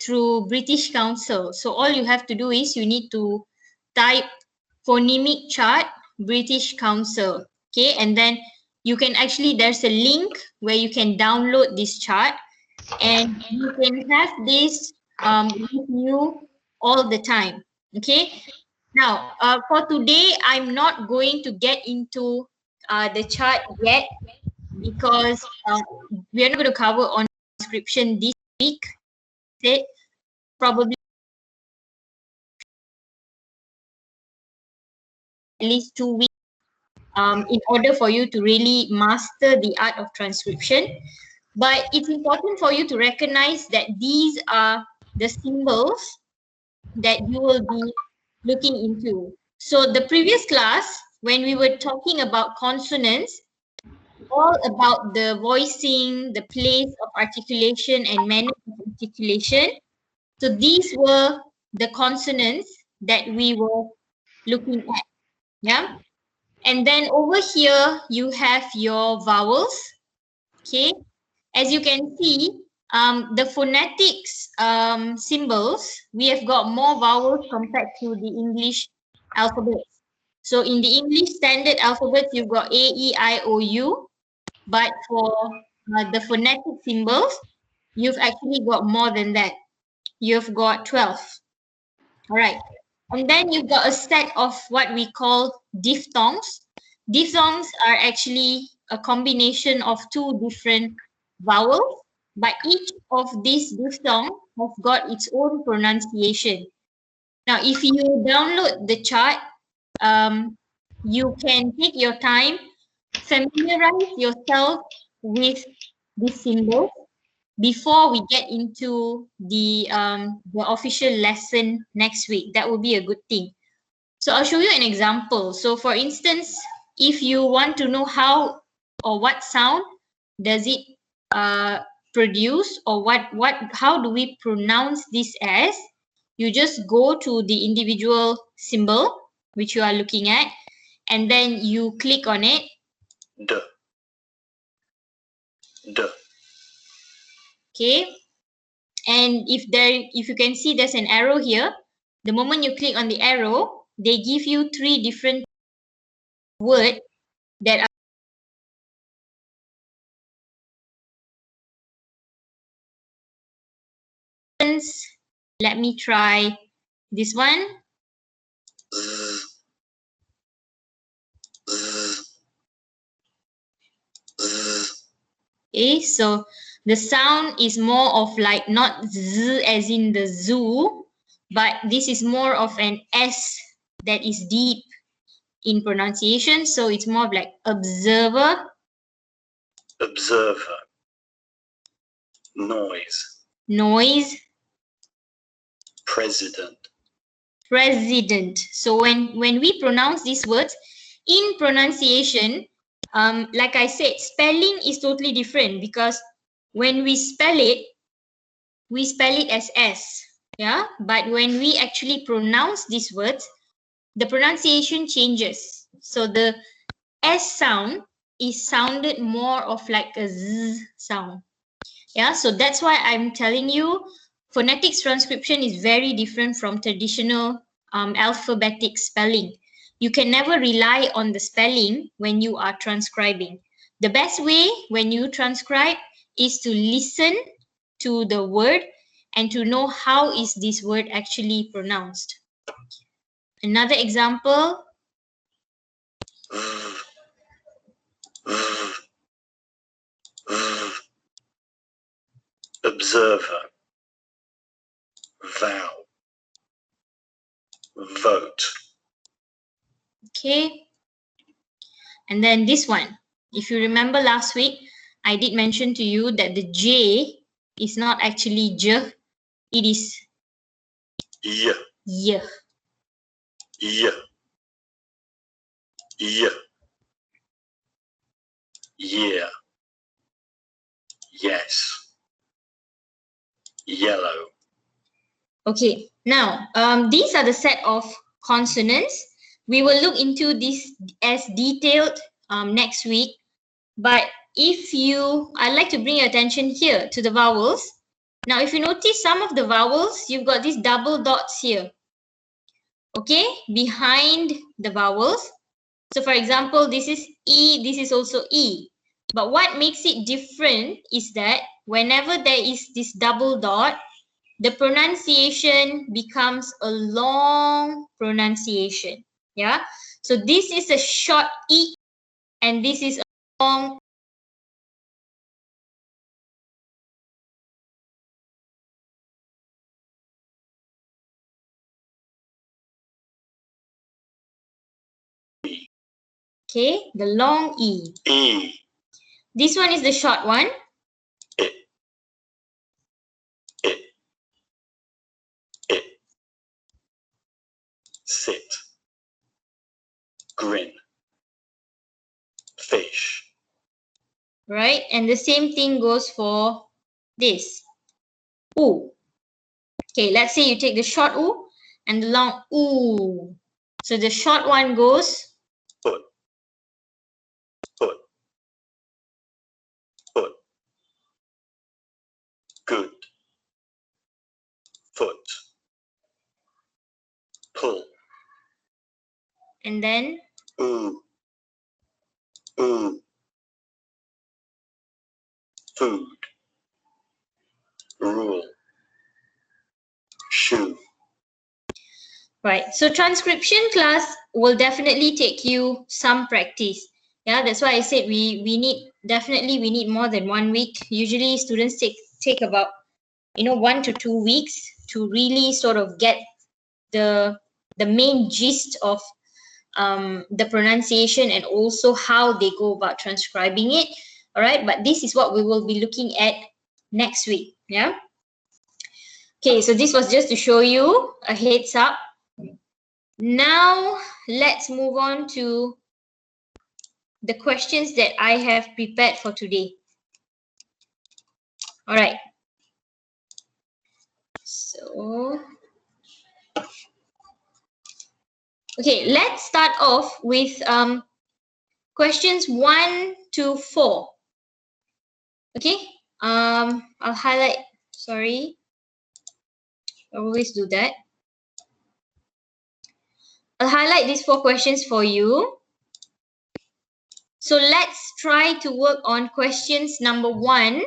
through British Council. So all you have to do is you need to type phonemic chart British Council. Okay, and then you can actually, there's a link where you can download this chart and you can have this with you all the time. Okay, now for today, I'm not going to get into the chart yet because we are not going to cover on transcription this week. Okay, probably at least 2 weeks in order for you to really master the art of transcription. But it's important for you to recognize that these are the symbols that you will be looking into. So the previous class, when we were talking about consonants, all about the voicing, the place of articulation and manner of articulation. So these were the consonants that we were looking at. Yeah. And then over here, you have your vowels. Okay. As you can see, the phonetics symbols, we have got more vowels compared to the English alphabet. So in the English standard alphabet, you've got A, E, I, O, U. But for the phonetic symbols, you've actually got more than that. You've got 12. All right. And then you've got a set of what we call diphthongs. Diphthongs are actually a combination of two different vowels, but each of these diphthongs has got its own pronunciation. Now, if you download the chart, you can take your time, familiarize yourself with this symbol before we get into the official lesson next week. That would be a good thing. So I'll show you an example. So for instance, if you want to know how or what sound does it produce, or how do we pronounce this as, you just go to the individual symbol which you are looking at, and then you click on it. D. D. Okay. And if you can see there's an arrow here, the moment you click on the arrow, they give you 3 different words that are. Let me try this one. Okay, so the sound is more of like not z as in the zoo, but this is more of an S that is deep in pronunciation. So it's more of like observer. Observer. Noise. Noise. President. President. So when we pronounce these words, in pronunciation, like I said, spelling is totally different, because when we spell it as S, yeah. But when we actually pronounce these words, the pronunciation changes. So the S sound is sounded more of like a Z sound. Yeah, so that's why I'm telling you, phonetics transcription is very different from traditional alphabetic spelling. You can never rely on the spelling when you are transcribing. The best way when you transcribe is to listen to the word and to know how is this word actually pronounced. Another example. Observer. Vow. Vote. Okay. And then this one. If you remember last week, I did mention to you that the J is not actually J, it is Y. Y. Y. Y. Yeah. Yes. Yellow. Okay, now these are the set of consonants. We will look into this as detailed next week. But if I'd like to bring your attention here to the vowels. Now, if you notice some of the vowels, you've got these double dots here. Okay, behind the vowels. So for example, this is E, this is also E. But what makes it different is that whenever there is this double dot, the pronunciation becomes a long pronunciation. Yeah. So this is a short E and this is a long. Okay, the long E. E. This one is the short one. It. It. It. Sit. Grin. Fish. Right? And the same thing goes for this. Oo. Okay, let's say you take the short oo and the long oo. So the short one goes Foot. Foot. Foot. Good. Foot. Pull. and then Ooh. Ooh. Food. Rule. Shoe. right. So transcription class will definitely take you some practice. Yeah, that's why I said we need more than 1 week. Usually students take about 1 to 2 weeks to really sort of get the main gist of the pronunciation and also how they go about transcribing it. All right, but this is what we will be looking at next week. Yeah. Okay, so this was just to show you a heads up. Now let's move on to the questions that I have prepared for today. All right. So, okay, let's start off with questions 1 to 4. Okay. I'll highlight. Sorry, I always do that. I'll highlight these 4 questions for you. So let's try to work on questions number 1,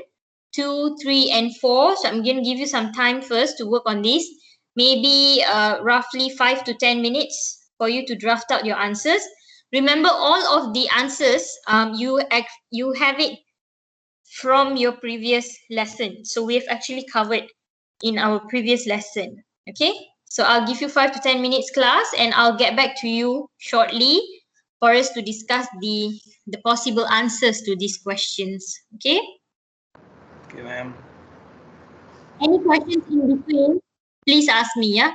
2, 3, and 4. So I'm going to give you some time first to work on this. Maybe roughly 5 to 10 minutes for you to draft out your answers. Remember, all of the answers you have it from your previous lesson. So we have actually covered in our previous lesson. Okay, so I'll give you 5 to 10 minutes class and I'll get back to you shortly for us to discuss the possible answers to these questions. Okay, Okay, ma'am. any questions in between, please ask me. Yeah.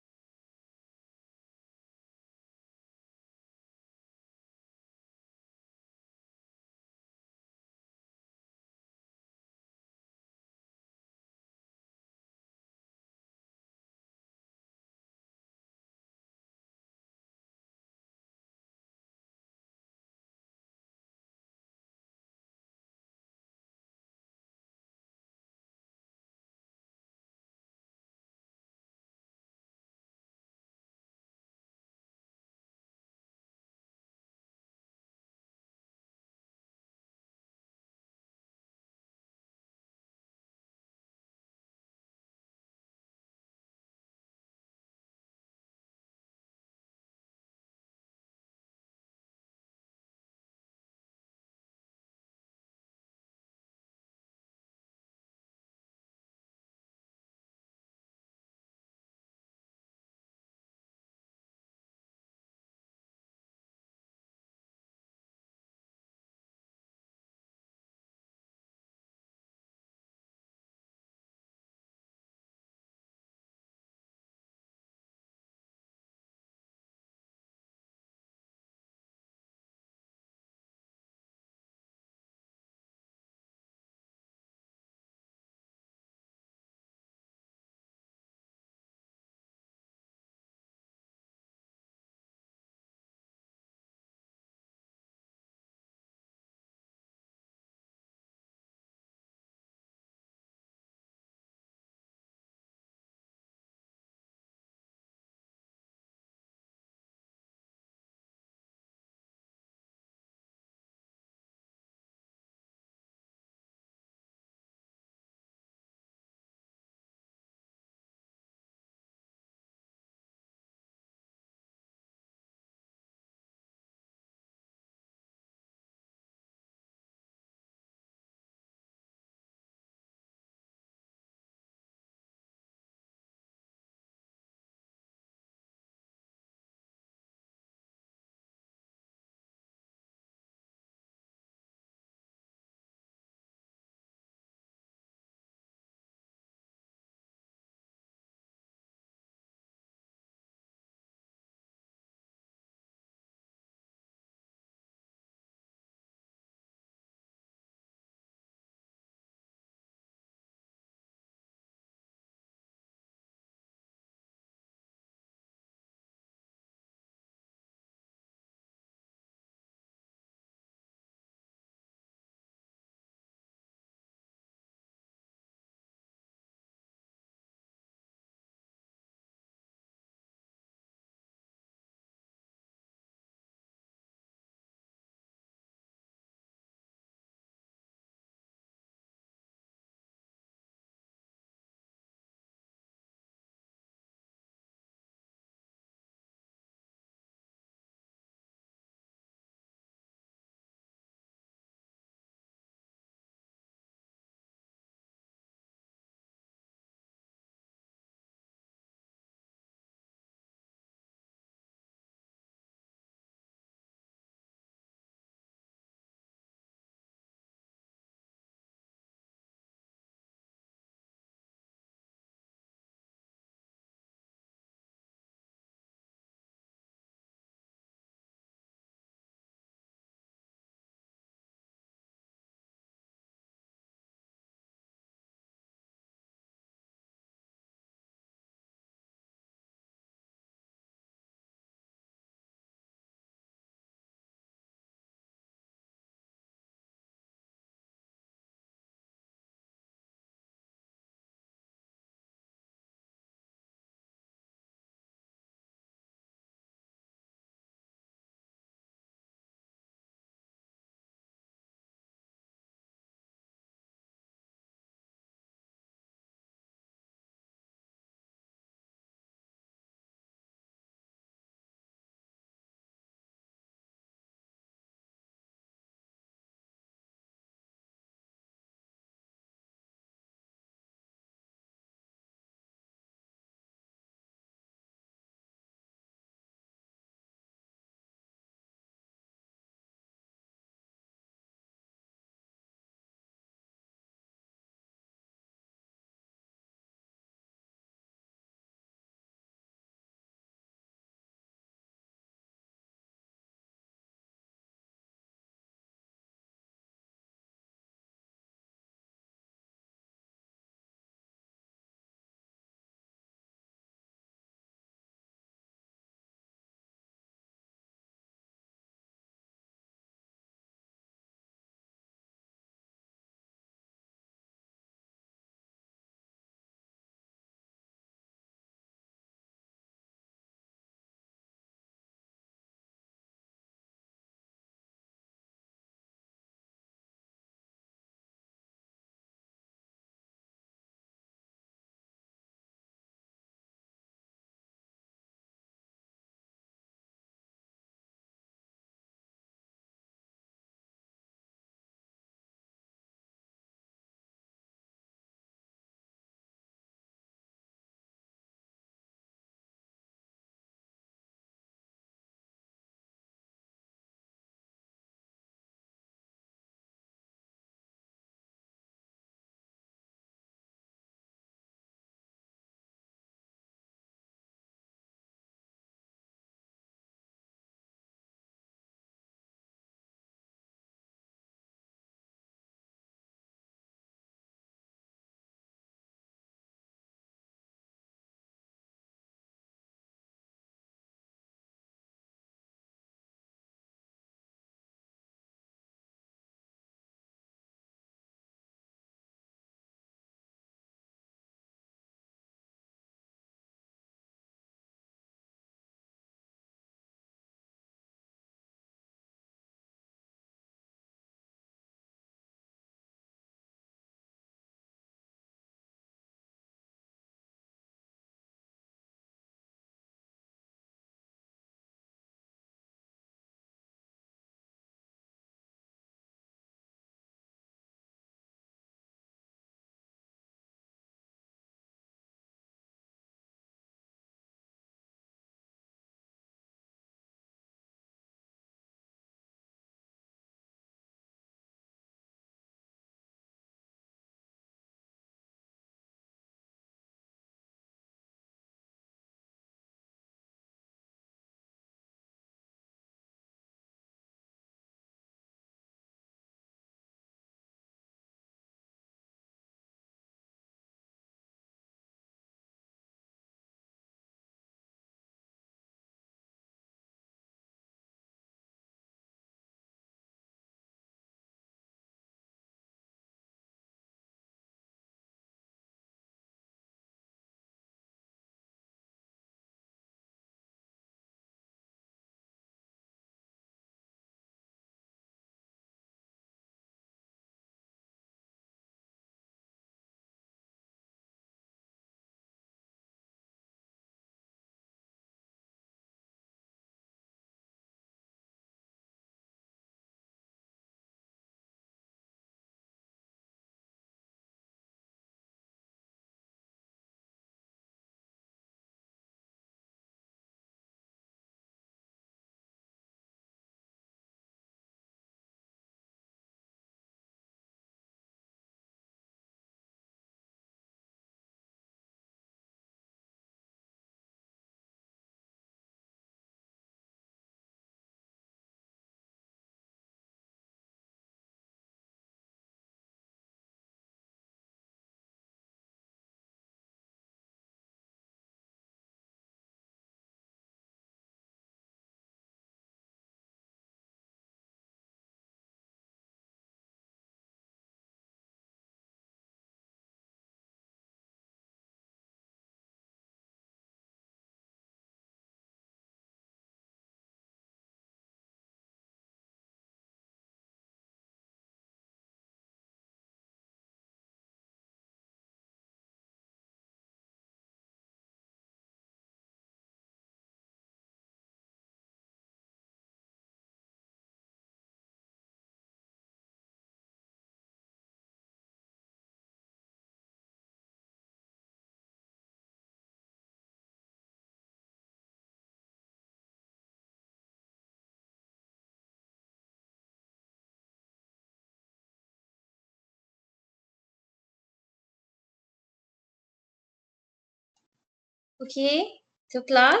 Okay, so class,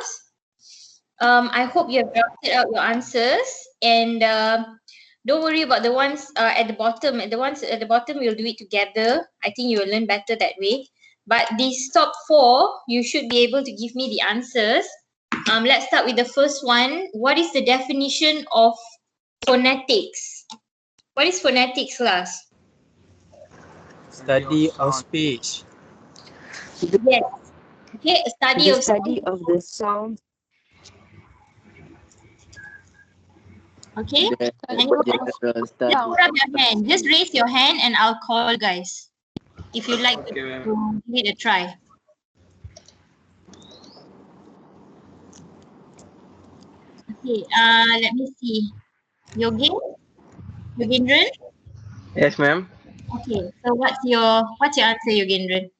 I hope you have drafted out your answers, and don't worry about the ones at the bottom. The ones at the bottom, we'll do it together. I think you will learn better that way. But these top four, you should be able to give me the answers. Let's start with the first one. What is the definition of phonetics? What is phonetics, class? Study of speech. Yes. Okay, a study The of study speech. of the sound. Okay. The Anyone else? general Just study put up of your hand. Just speech. raise your hand and I'll call you guys if you'd like Okay, ma'am. to give it a try. Okay, let me see. Yogendran? Yes, ma'am. Okay, so what's your answer, Yogendran?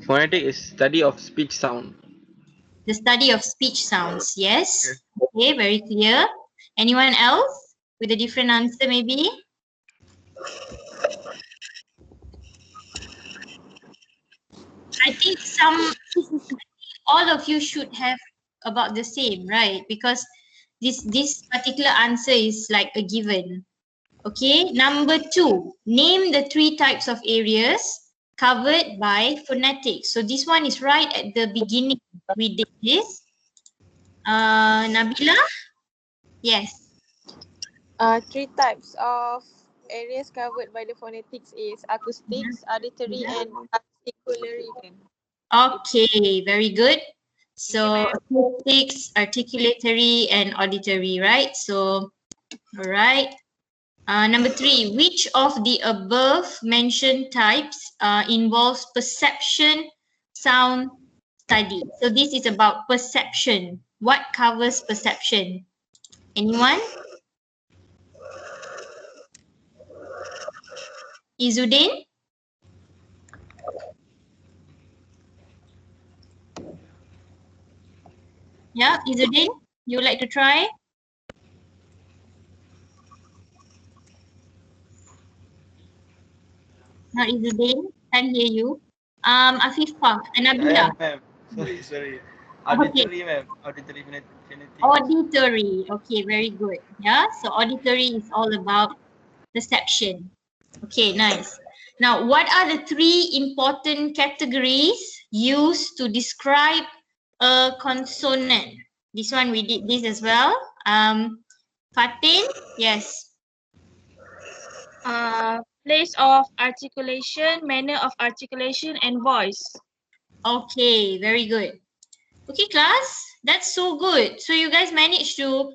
Phonetic is study of speech sound. The study of speech sounds, Yes. yes. Okay, very clear. Anyone else with a different answer maybe? I think all of you should have about the same, right? Because this particular answer is like a given. Okay, number two, name the three types of areas covered by phonetics. So this one is right at the beginning. We did this. Nabila? Yes. Three types of areas covered by the phonetics is acoustics, auditory, and articulatory. Okay, very good. Thank you, So ma'am. acoustics, articulatory, and auditory, right? So, all right. Number three, which of the above mentioned types involves perception sound study? So this is about perception. What covers perception? Anyone? Izudin? Yeah, Izudin, you would like to try? Not Izudin, can't hear you. Afifah, Nabila. Yeah, ma'am. Sorry. Okay, Auditory, ma'am. Auditory phonetics. auditory. Okay, very good. Yeah, so auditory is all about perception. Okay, nice. Now, what are the three important categories used to describe a consonant? This one we did this as well. Fatin, yes. Place of articulation, manner of articulation, and voice. Okay, very good. Okay, class, that's so good. So you guys managed to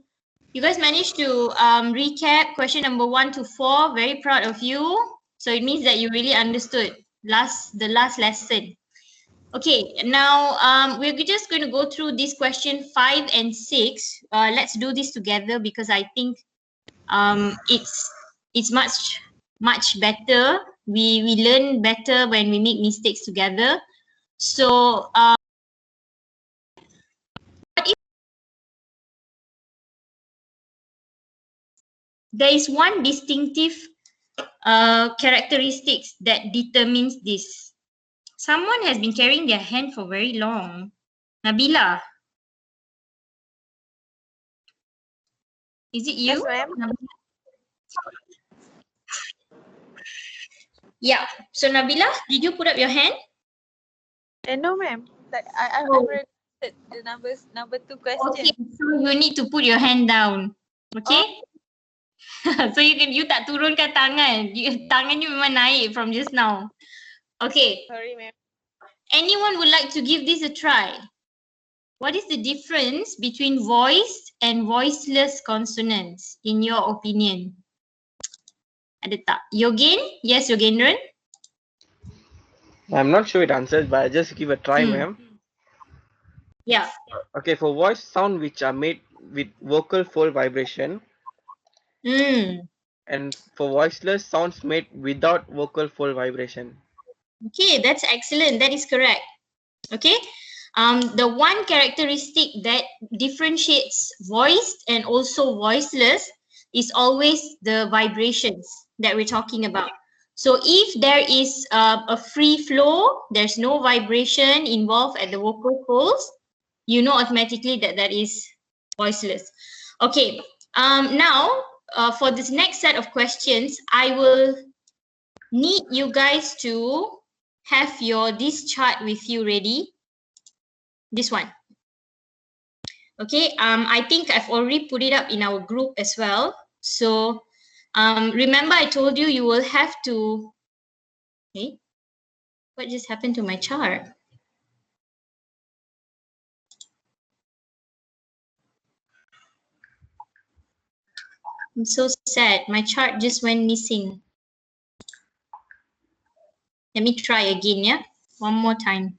recap question number 1 to 4. Very proud of you. So it means that you really understood the last lesson. Okay, now we're just going to go through this question 5 and 6. Let's do this together because I think it's much better. We learn better when we make mistakes together. So there is one distinctive characteristics that determines this. Someone has been carrying their hand for very long. Nabila, is it you? Yes, ma'am. Yeah. So Nabila, did you put up your hand? No, ma'am. I've Oh. already answered the number 2 Okay, question. so you need to put your hand down. Okay? So you tak turunkan tangan. Tangan you memang naik from just now. Okay. Sorry, ma'am. Anyone would like to give this a try? What is the difference between voiced and voiceless consonants in your opinion? Ada tak? Yogen? Yes, Yogendran? I'm not sure it answers, but I just give a try, Hmm. ma'am. Yeah. Okay, for voice sound which are made with vocal fold vibration, and for voiceless sounds made without vocal fold vibration. Okay, that's excellent. That is correct. Okay. The one characteristic that differentiates voiced and also voiceless is always the vibrations that we're talking about. So if there is a free flow, there's no vibration involved at the vocal folds, you know automatically that that is voiceless. Okay. Now, for this next set of questions, I will need you guys to have your this chart with you ready. This one. Okay. I think I've already put it up in our group as well. So, remember I told you you will have to. Okay. What just happened to my chart? I'm so sad. My chart just went missing. Let me try again, yeah? One more time.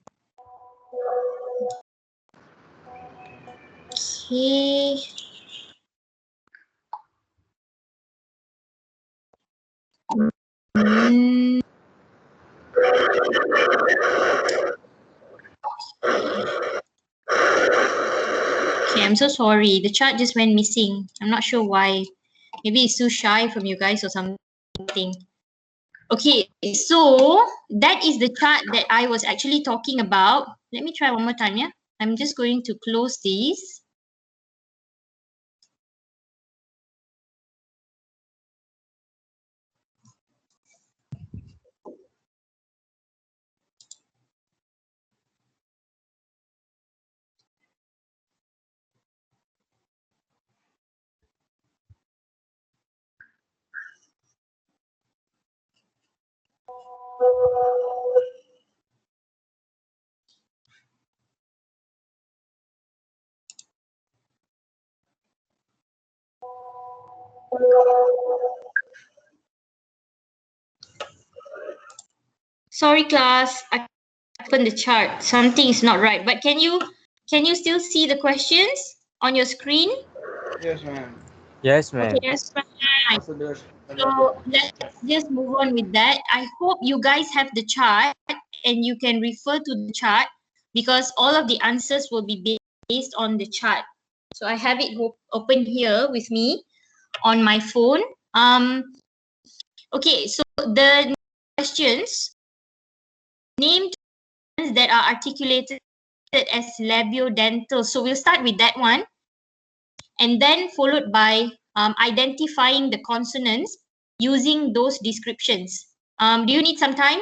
Okay. Mm, okay, I'm so sorry. The chart just went missing. I'm not sure why. Maybe it's too shy from you guys or something. Okay, so that is the chart that I was actually talking about. Let me try one more time, yeah? I'm just going to close this. Sorry, class. I opened the chart. Something is not right. But can you still see the questions on your screen? Yes, ma'am. Yes, Okay, ma'am. that's fine. So let's just move on with that. I hope you guys have the chart and you can refer to the chart because all of the answers will be based on the chart. So I have it open here with me on my phone. Okay, so the questions named that are articulated as labiodental. So we'll start with that one and then followed by identifying the consonants using those descriptions. Do you need some time?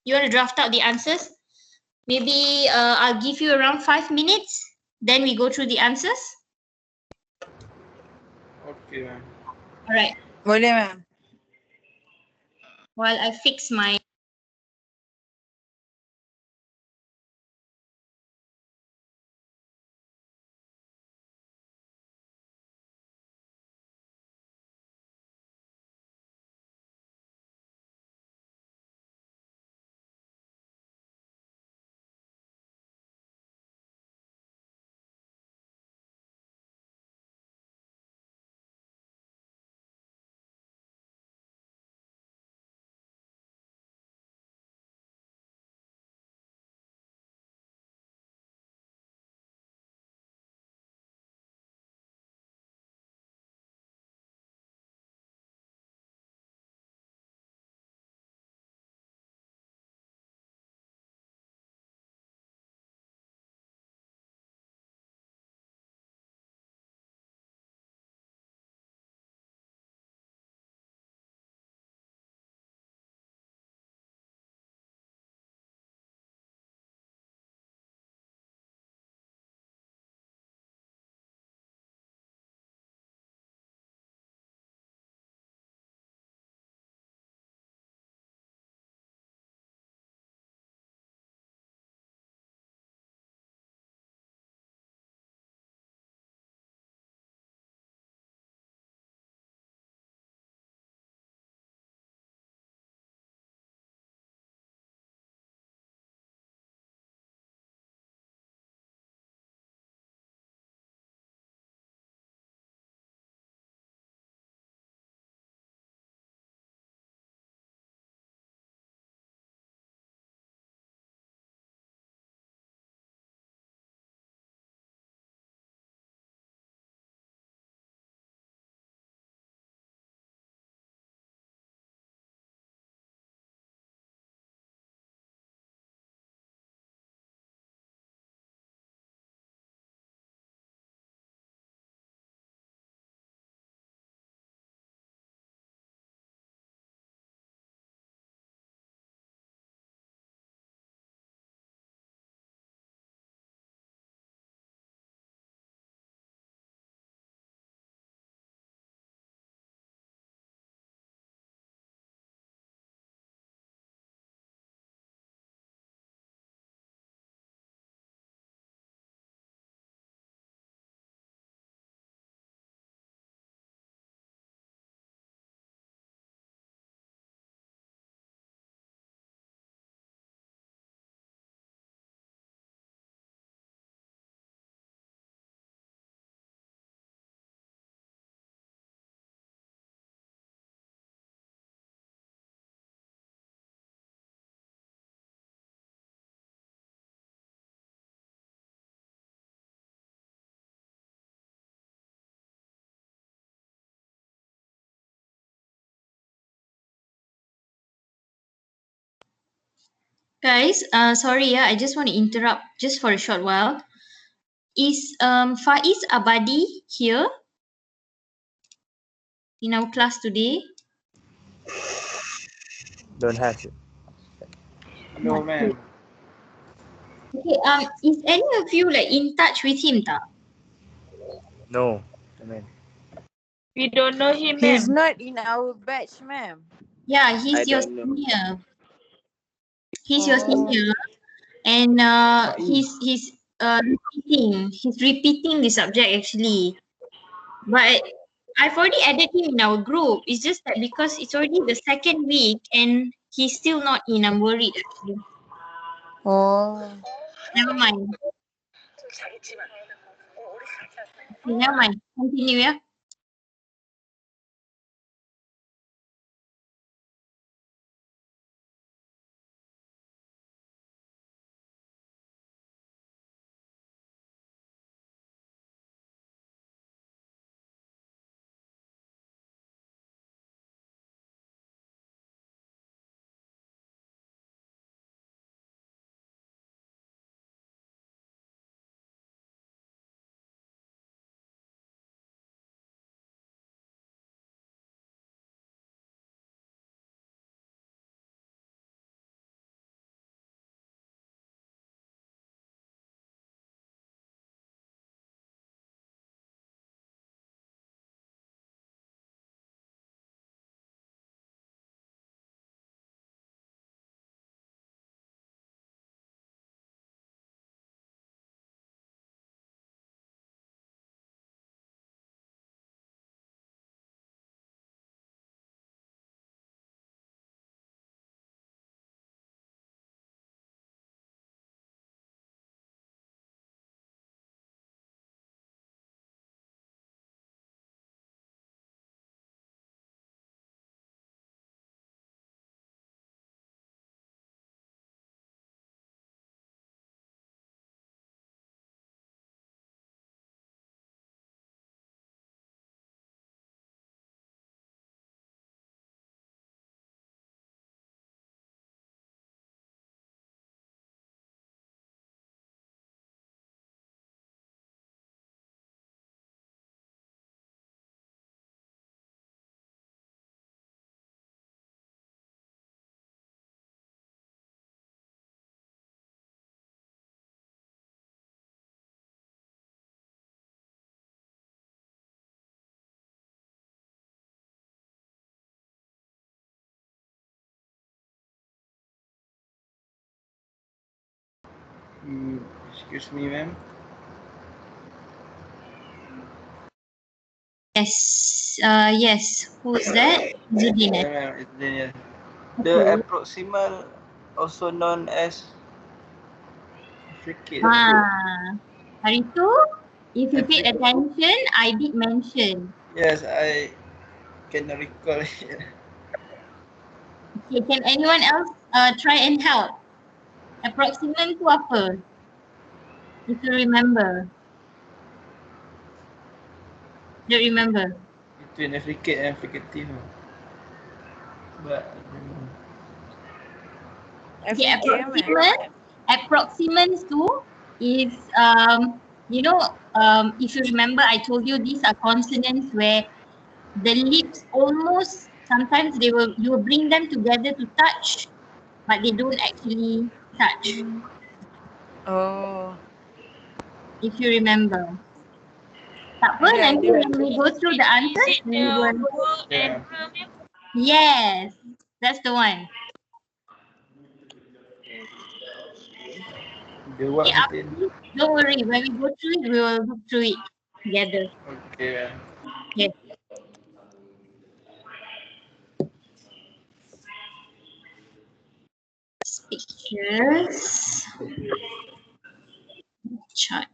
You want to draft out the answers? Maybe I'll give you around 5 minutes. Then we go through the answers. Okay, ma'am. All right. Boleh, ma'am. While I fix my Guys, sorry, I just want to interrupt just for a short while. Is Faiz Abadi here in our class today? Don't have it. No, ma'am. Okay, is any of you like in touch with him, tak? No. I mean, We don't know him, He's ma'am. not in our batch, ma'am. Yeah, I he's your don't know. senior. He's your Oh. senior, and Faiz. he's repeating the subject actually. But I've already added him in our group. It's just that because it's already the second week and he's still not in, I'm worried actually. Oh. Never mind. Never mind. Continue, yeah. Excuse me, ma'am. Yes. Yes. Who is that? Zudin. Yeah, ma'am. It's Daniel. The Okay. approximal, also known as fricate. Hari tu, if you paid attention, I did mention. Yes, I cannot recall it. Okay, can anyone else try and help? Approximate tu apa? If you remember. Don't remember. Between fricate and fricative. But I don't know. Okay, FKM, approximate tu is if you remember I told you these are consonants where the lips almost sometimes you will bring them together to touch, but they don't actually touch, Oh. if you remember. Tak apa, Ada, nanti ada. when we go through the answers, we will. Yeah. Yes, that's the one. The what Okay, after written? this, don't worry. When we go through it, we will look through it together. Okay, ma'am. Yes. Pictures. Chart.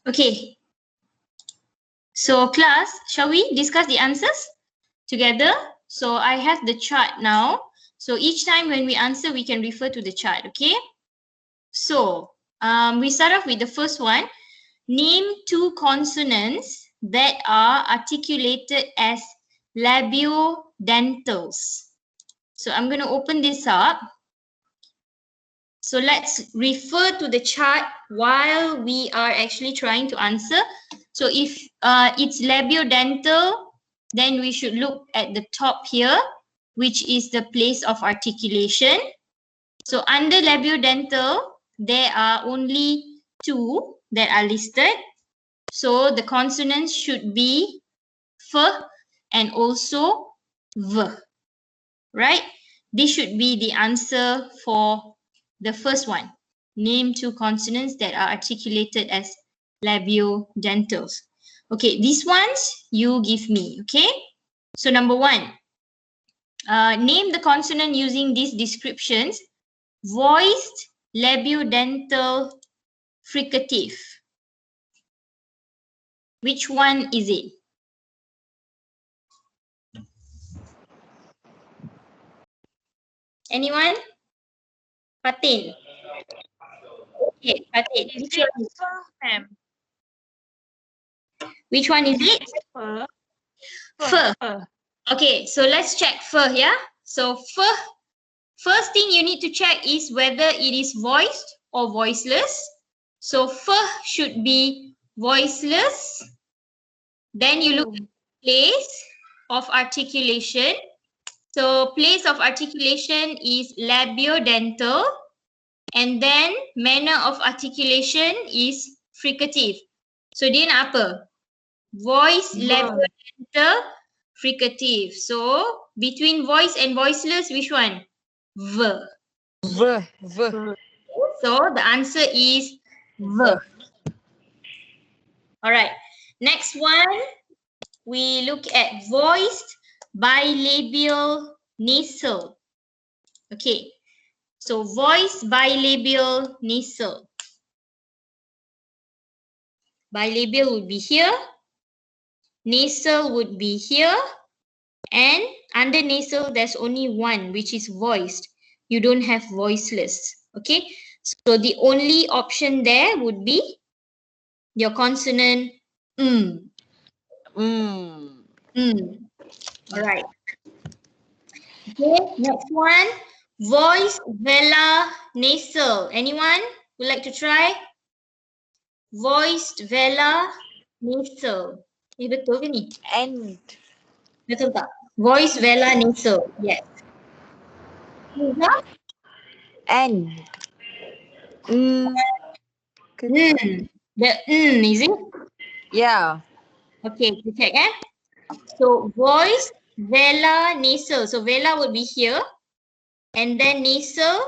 Okay. So class, shall we discuss the answers together? So I have the chart now. So each time when we answer, we can refer to the chart, okay? So we start off with the first one. Name two consonants that are articulated as labiodentals. So I'm going to open this up. So let's refer to the chart while we are actually trying to answer. So if it's labiodental, then we should look at the top here, which is the place of articulation. So under labiodental, there are only two that are listed. So the consonants should be f and also v, right? This should be the answer for the first one. Name two consonants that are articulated as labiodentals. Okay, these ones you give me, okay? So number one, name the consonant using these descriptions. Voiced labiodental fricative. Which one is it? Anyone? Fatin. Okay, Fatin. Is it ma'am? Which one is it? Fur. Fur. Okay, so let's check fur, yeah? So fur, first thing you need to check is whether it is voiced or voiceless. So fur should be voiceless. Then you look at place of articulation. So place of articulation is labiodental. And then manner of articulation is fricative. So dia nak apa? Voice, labiodental, fricative. So between voice and voiceless, which one? V. So the answer is V. Alright. Next one, we look at voiced bilabial nasal. Okay. So voiced bilabial nasal. Bilabial would be here. Nasal would be here. And under nasal, there's only one, which is voiced. You don't have voiceless. Okay. So the only option there would be your consonant All right. Okay. Next one. Voice vela nasal. Anyone would like to try? Voiced vela nasal. Betul ke ni? And Betul tak? Voice vela nasal. Yes. Mudah? and The is it? yeah. Okay, kita check So voice, vela, nasal. So vela would be here. And then nasal,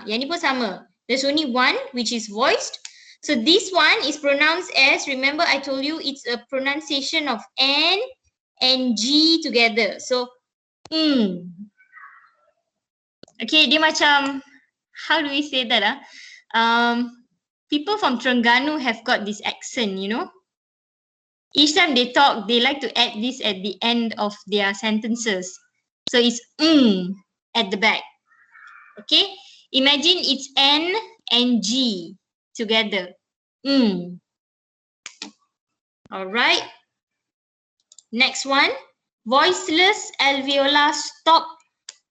yang ni pun sama. There's only one which is voiced. So this one is pronounced as, remember I told you it's a pronunciation of N and G together. So, Okay, dia macam, how do we say that? People from Terengganu have got this accent, you know. Each time they talk, they like to add this at the end of their sentences. So it's at the back. Okay, imagine it's N and G together. All right. Next one, voiceless alveolar stop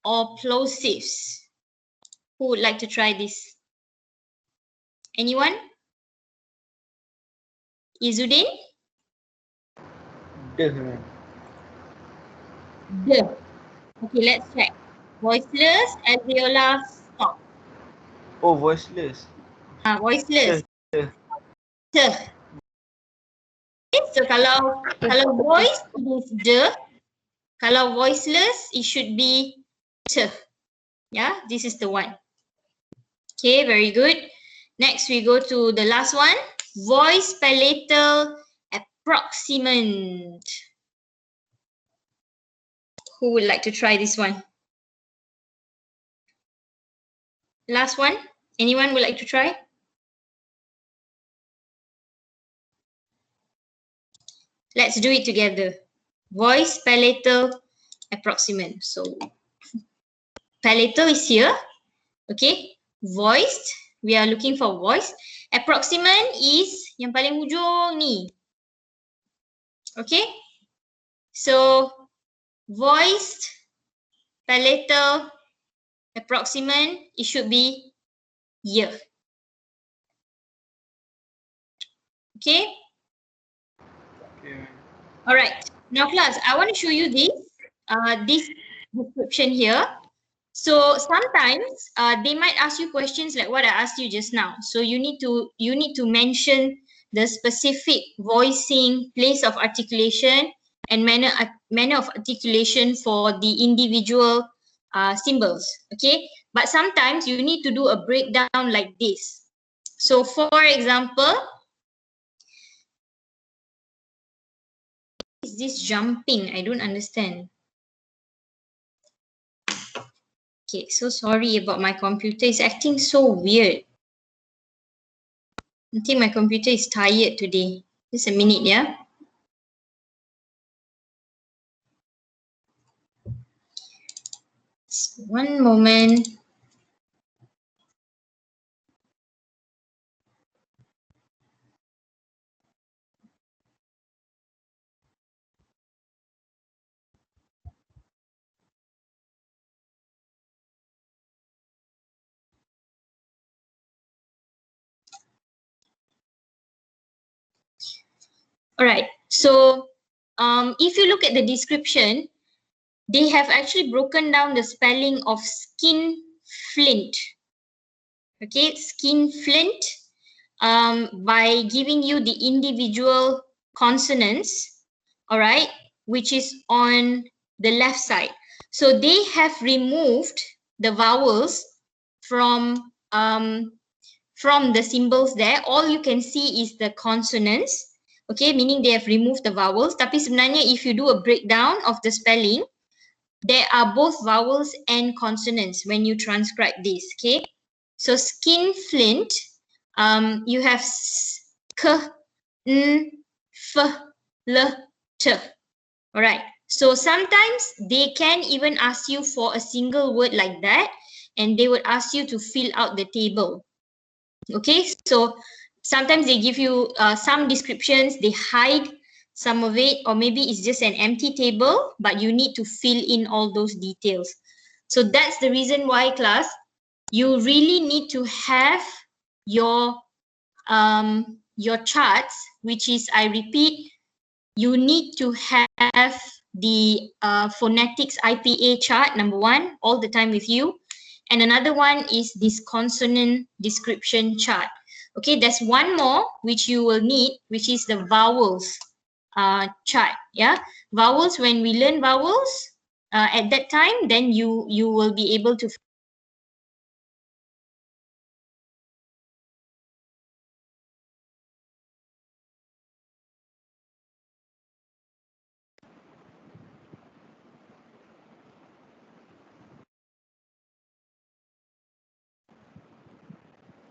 or plosives. Who would like to try this? Anyone? Izzuddin? The. Okay, let's check. Voiceless alveolar stop. Oh, voiceless. Voiceless. So kalau voice it is the, kalau voiceless it should be t. Yeah, this is the one. Okay, very good. Next we go to the last one. Voice palatal approximant. Who would like to try this one? Last one. Anyone would like to try? Let's do it together. Voice, palatal, approximant. So palatal is here. Okay. Voiced, we are looking for voice. Approximant is yang paling ujung ni. Okay. So voiced, palatal, approximant, it should be here. Okay. All right. Now class, I want to show you this description here. So sometimes they might ask you questions like what I asked you just now. So you need to mention the specific voicing, place of articulation, and manner of articulation for the individual symbols. Okay, but sometimes you need to do a breakdown like this. So for example, is this jumping? I don't understand. Okay, so sorry about my computer. It's acting so weird. I think my computer is tired today. Just a minute, yeah. One moment. All right. So if you look at the description, they have actually broken down the spelling of skin flint. Okay, skin flint by giving you the individual consonants, all right, which is on the left side. So they have removed the vowels from the symbols there. All you can see is the consonants. Okay, meaning they have removed the vowels. Tapi sebenarnya if you do a breakdown of the spelling, there are both vowels and consonants when you transcribe this. Okay, so skin flint, you have k, n, f, l, t. All right. So sometimes they can even ask you for a single word like that, and they would ask you to fill out the table. Okay, so sometimes they give you some descriptions, they hide some of it, or maybe it's just an empty table, but you need to fill in all those details. So that's the reason why, class, you really need to have your charts, which is, I repeat, you need to have the phonetics IPA chart, number one, all the time with you. And another one is this consonant description chart. Okay, there's one more which you will need, which is the vowels chart. Yeah, vowels, when we learn vowels at that time, then you will be able to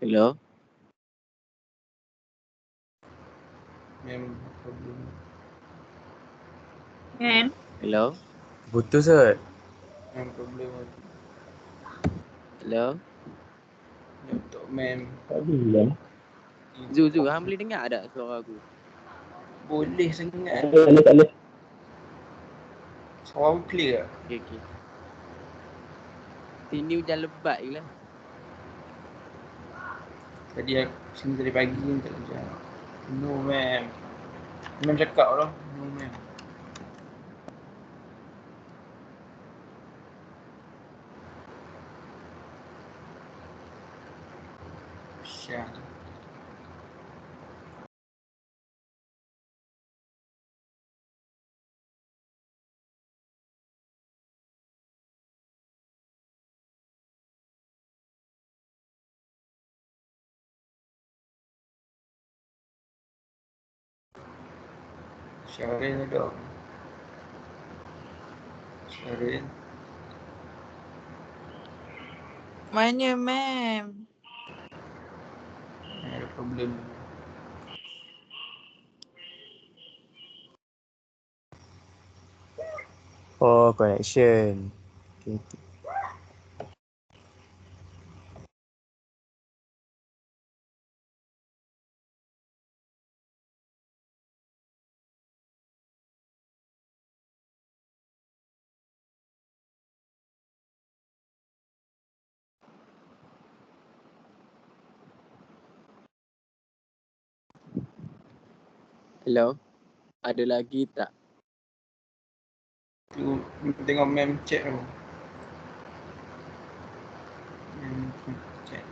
Hello? Ma'am. Hello? Putus kot. Hello? Tak boleh. Zu, hang boleh dengar tak suara aku? Boleh sangat. Tak boleh. Suara clear tak? Okay. Sini hujan lebat je lah. Tadi aku sini tadi pagi ni tak hujan. No ma'am. Ma'am cakap lah. No ma'am. Syah. Syarin ada. Syarin. Mana, ma'am? Ada problem. Oh, connection. Okay. Hello. Ada lagi tak? Tu tengok mem chat tu. Mem chat.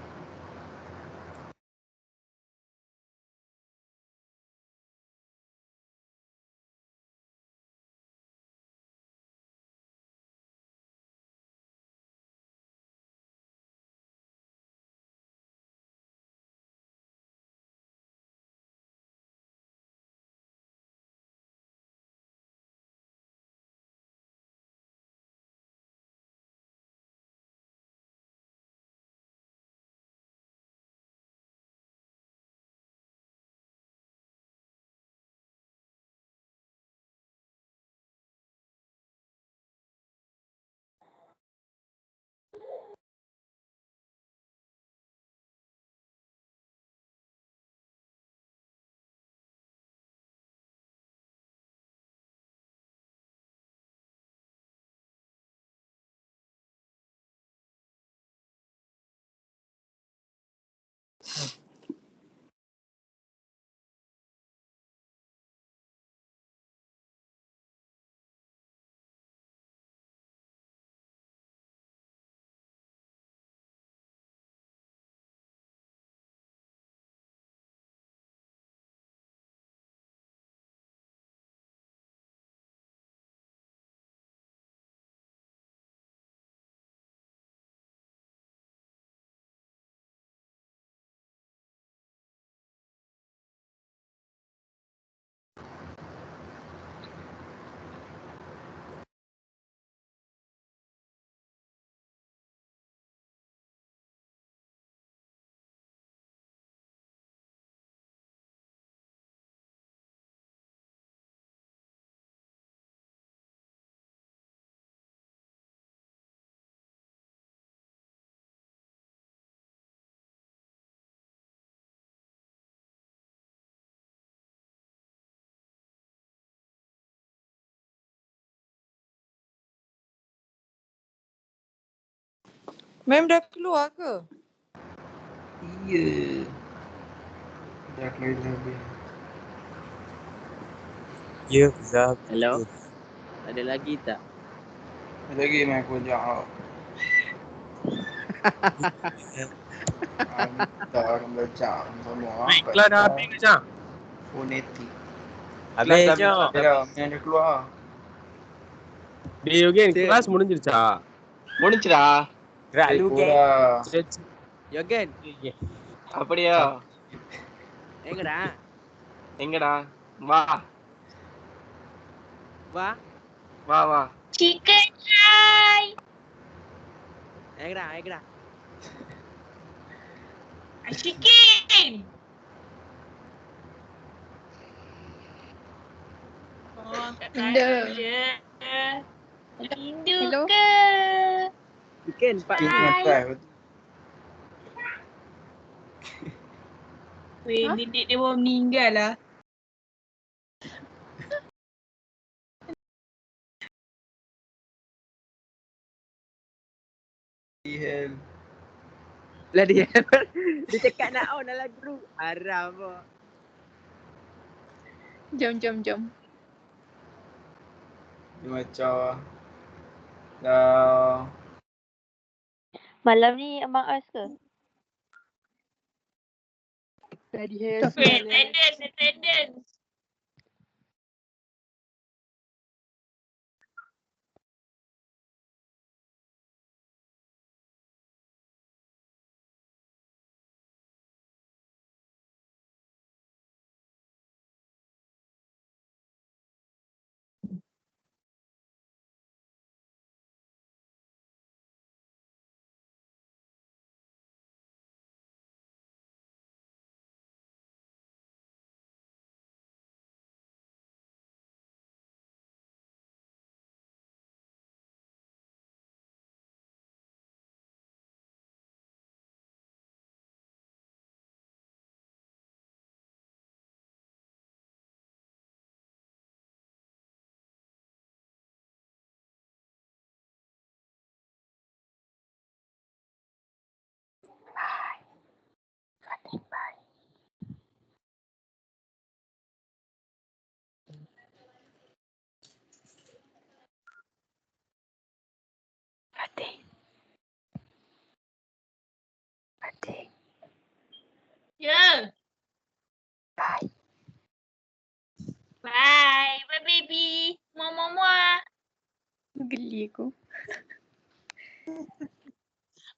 Mem dah keluar ke? Iya. Dah keluar habis. Ya, Zah. Hello. Ada lagi tak? Lagi main aku ajak. Kita akan belajar semua. Wait, kelas dah habis ke Cang? Phonetics. Habis Kelas je. dah main dah keluar. Dia again, Cik. kelas முடிஞ்சிருச்சா? முடிஞ்சுடா. Gerak lu, geng. சரி, சரி. Yogen. அப்படியா? எங்கடா? எங்கடா? வா வா. வா வா. Chicken fry. எங்கடா? Chicken. Oh, kat Benda. tadi je. Rindu Hello? ke? Chicken, Pak. Kita Hai. nak try. Weh, Ha? nenek dia baru meninggal lah. Hell. Lah dia. Dia cakap nak on dalam group. Haram kok. Jom. Dia macam dah Malam ni Among Us ke? Bloody hell. Weh, attendance. Geli aku.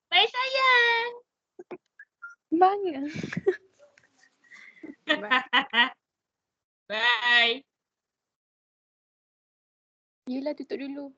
Bye sayang. Bangga. Bye. Yelah tutup dulu.